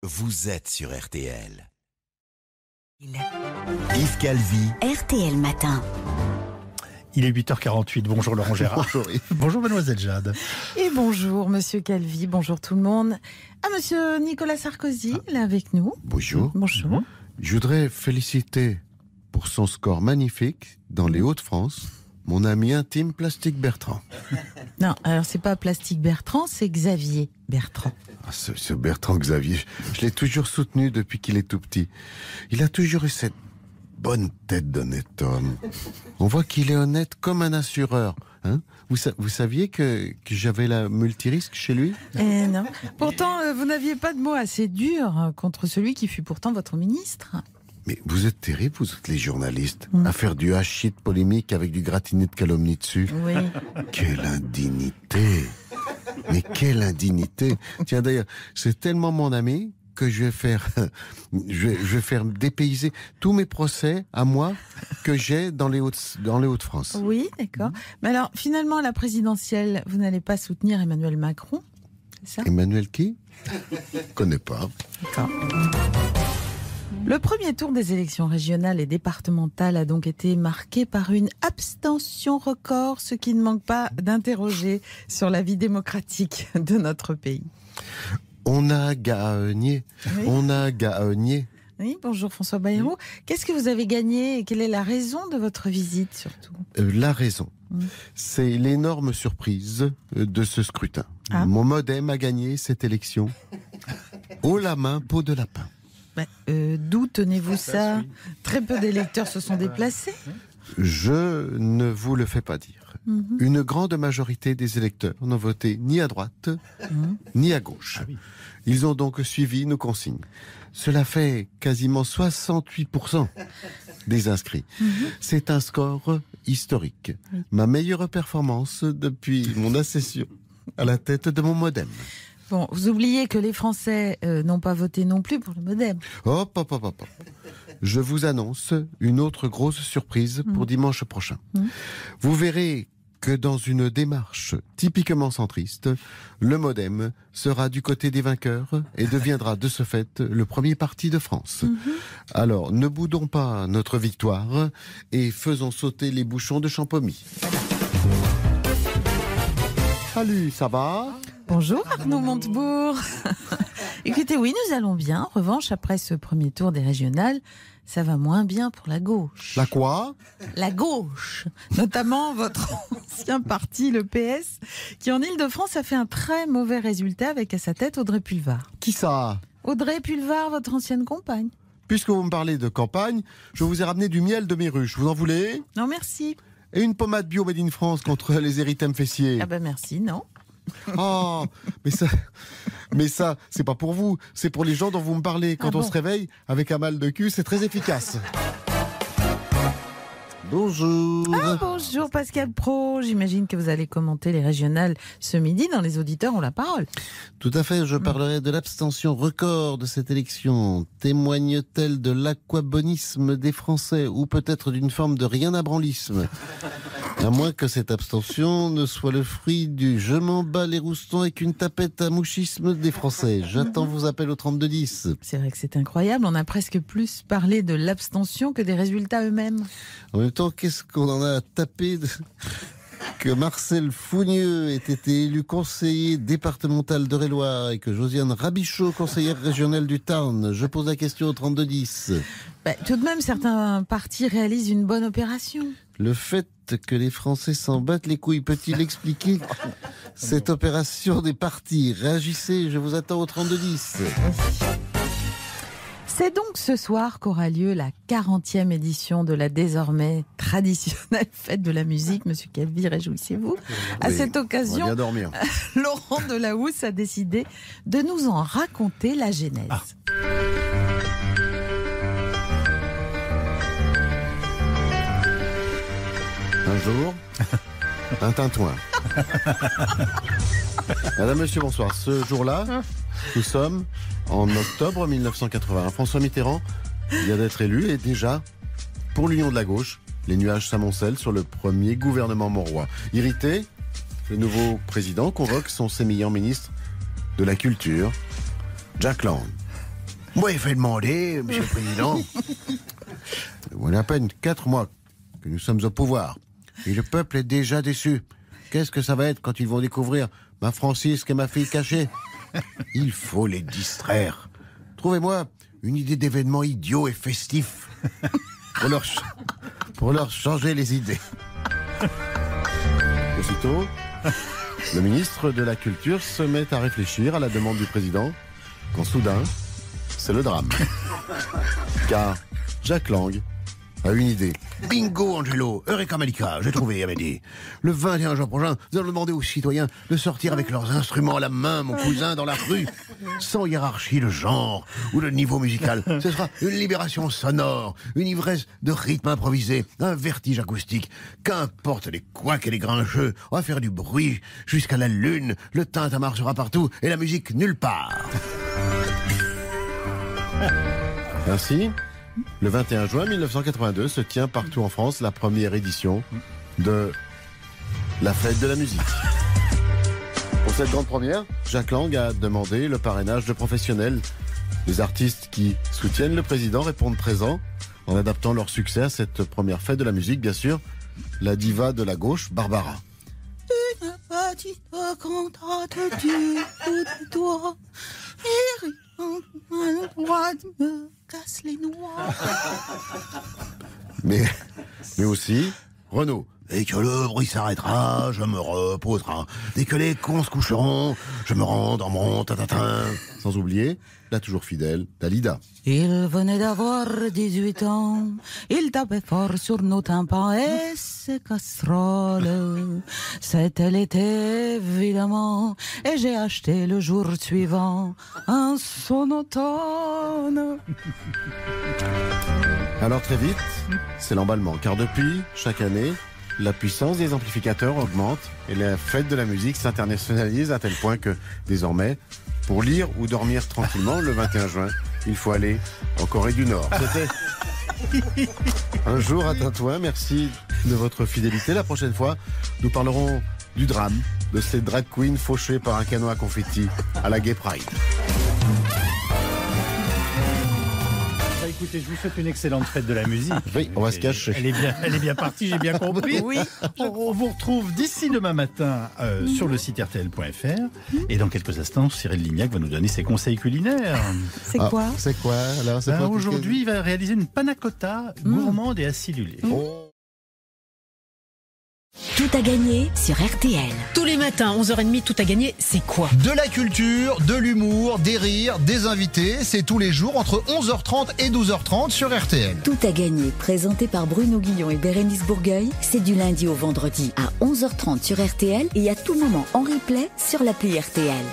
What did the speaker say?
Vous êtes sur RTL. Yves Calvi. RTL Matin. Il est 8h48. Bonjour Laurent Gérard. Bonjour. Bonjour Mademoiselle Jade. Et bonjour Monsieur Calvi, bonjour tout le monde. Monsieur Nicolas Sarkozy, là avec nous. Bonjour. Bonjour. Je voudrais féliciter pour son score magnifique dans les Hauts-de-France mon ami intime Plastique Bertrand. Non, alors c'est pas Plastique Bertrand, c'est Xavier Bertrand. Ah, ce Bertrand Xavier, je l'ai toujours soutenu depuis qu'il est tout petit. Il a toujours eu cette bonne tête d'honnête homme. On voit qu'il est honnête comme un assureur. Hein, vous saviez que j'avais la multirisque chez lui? Non. Pourtant, vous n'aviez pas de mots assez durs contre celui qui fut pourtant votre ministre. Mais vous êtes terribles, vous êtes les journalistes, à faire du hachis de polémique avec du gratiné de calomnie dessus. Oui. Quelle indignité! Mais quelle indignité! Tiens, d'ailleurs, c'est tellement mon ami que je vais faire dépayser tous mes procès à moi que j'ai dans les Hauts-de-France. Oui, d'accord. Mais alors, finalement, à la présidentielle, vous n'allez pas soutenir Emmanuel Macron, c'est ça? Emmanuel qui? Je connais pas. D'accord. Le premier tour des élections régionales et départementales a donc été marqué par une abstention record, ce qui ne manque pas d'interroger sur la vie démocratique de notre pays. On a gagné. Oui. On a gagné. Oui, bonjour François Bayrou. Qu'est-ce que vous avez gagné et quelle est la raison de votre visite surtout? La raison, c'est l'énorme surprise de ce scrutin. Ah. Mon MoDem a gagné cette élection haut la main, peau de lapin. D'où tenez-vous ça? Très peu d'électeurs se sont déplacés. Je ne vous le fais pas dire. Une grande majorité des électeurs n'ont voté ni à droite, ni à gauche. Ils ont donc suivi nos consignes. Cela fait quasiment 68% des inscrits. C'est un score historique. Ma meilleure performance depuis mon accession à la tête de mon MoDem. Bon, vous oubliez que les Français n'ont pas voté non plus pour le MoDem. Hop. Je vous annonce une autre grosse surprise pour dimanche prochain. Vous verrez que dans une démarche typiquement centriste, le MoDem sera du côté des vainqueurs et deviendra de ce fait le premier parti de France. Alors, ne boudons pas notre victoire et faisons sauter les bouchons de Champomy. Salut, ça va ? Bonjour Arnaud Montebourg. Écoutez, oui, nous allons bien. En revanche, après ce premier tour des régionales, ça va moins bien pour la gauche. La quoi ? La gauche, notamment votre ancien parti, le PS, qui en Ile-de-France a fait un très mauvais résultat avec à sa tête Audrey Pulvar. Qui ça ? Audrey Pulvar, votre ancienne compagne. Puisque vous me parlez de campagne, je vous ai ramené du miel de mes ruches. Vous en voulez ? Non, merci. Et une pommade bio made in France contre les érythèmes fessiers. Ah ben merci, non. Oh, mais ça, c'est pas pour vous, c'est pour les gens dont vous me parlez. Quand on se réveille avec un mal de cul, c'est très efficace. Bonjour. Ah, bonjour Pascal Pro. J'imagine que vous allez commenter les régionales ce midi. Dans Les Auditeurs ont la parole. Tout à fait, je parlerai de l'abstention record de cette élection. Témoigne-t-elle de l'aquabonisme des Français ou peut-être d'une forme de rien-à-branlisme? À moins que cette abstention ne soit le fruit du je m'en bats les roustons avec une tapette à mouchisme des Français. J'attends vos appels au 3210. C'est vrai que c'est incroyable. On a presque plus parlé de l'abstention que des résultats eux-mêmes. En même temps, qu'est-ce qu'on en a tapé que Marcel Fougneux ait été élu conseiller départemental d'Eure-et-Loir et que Josiane Rabichaud, conseillère régionale du Tarn. Je pose la question au 3210. Tout de même, certains partis réalisent une bonne opération. Le fait que les Français s'en battent les couilles, peut-il expliquer cette opération des partis? Réagissez, je vous attends au 3210. C'est donc ce soir qu'aura lieu la 40e édition de la désormais traditionnelle fête de la musique. Monsieur Calvi, réjouissez-vous. À cette occasion, on va bien dormir. Laurent Delahousse a décidé de nous en raconter la genèse. Un jour, un tintouin. Madame, monsieur, bonsoir. Ce jour-là, nous sommes en octobre 1981. François Mitterrand vient d'être élu et déjà, pour l'Union de la gauche, les nuages s'amoncellent sur le premier gouvernement Mauroy. Irrité, le nouveau président convoque son sémillant ministre de la Culture, Jack Lang. Moi, il fait demander, Monsieur le Président. Voilà à peine 4 mois que nous sommes au pouvoir. Et le peuple est déjà déçu. Qu'est-ce que ça va être quand ils vont découvrir ma Francisque et ma fille cachée? Il faut les distraire. Trouvez-moi une idée d'événement idiot et festif pour leur changer les idées. Aussitôt, le ministre de la Culture se met à réfléchir à la demande du président, quand soudain, c'est le drame. Car Jack Lang a une idée. Bingo, Angelo, Eureka Malika, j'ai trouvé, Amélie. Le 21 juin prochain, nous allons demander aux citoyens de sortir avec leurs instruments à la main, mon cousin, dans la rue, sans hiérarchie de genre ou de niveau musical. Ce sera une libération sonore, une ivresse de rythme improvisé, un vertige acoustique. Qu'importe les couacs et les grincheux, on va faire du bruit jusqu'à la lune, le tintamarre sera partout et la musique nulle part. Ainsi, le 21 juin 1982 se tient partout en France la première édition de la fête de la musique. Pour cette grande première, Jack Lang a demandé le parrainage de professionnels. Les artistes qui soutiennent le président répondent présents en adaptant leur succès à cette première fête de la musique, bien sûr, la diva de la gauche, Barbara. Une petite cantate du bout de doigt, et rien le droit de me casse les noix. Mais aussi, Renaud. Et que le bruit s'arrêtera, je me reposerai. Dès que les cons se coucheront, je me rends dans mon tatatin. Sans oublier la toujours fidèle Dalida. Il venait d'avoir 18 ans, il tapait fort sur nos tympans et ses casseroles. C'était l'été, évidemment, et j'ai acheté le jour suivant un sonotone. Alors très vite, c'est l'emballement, car depuis, chaque année, la puissance des amplificateurs augmente et la fête de la musique s'internationalise à tel point que, désormais, pour lire ou dormir tranquillement le 21 juin, il faut aller en Corée du Nord. C'était un jour à Tintouin. Merci de votre fidélité. La prochaine fois, nous parlerons du drame de ces drag queens fauchées par un canon à confetti à la Gay Pride. Écoutez, je vous souhaite une excellente fête de la musique. Oui, on va se cacher. Elle est bien partie, j'ai bien compris. Oui. On vous retrouve d'ici demain matin sur le site rtl.fr. Et dans quelques instants, Cyril Lignac va nous donner ses conseils culinaires. C'est quoi? C'est quoi alors? Aujourd'hui, il va réaliser une panna cotta gourmande et acidulée. Oh. Tout à gagner sur RTL. Tous les matins, 11h30, tout à gagner, c'est quoi? De la culture, de l'humour, des rires, des invités, c'est tous les jours entre 11h30 et 12h30 sur RTL. Tout à gagner, présenté par Bruno Guillon et Bérénice Bourgueil, c'est du lundi au vendredi à 11h30 sur RTL et à tout moment en replay sur l'appli RTL.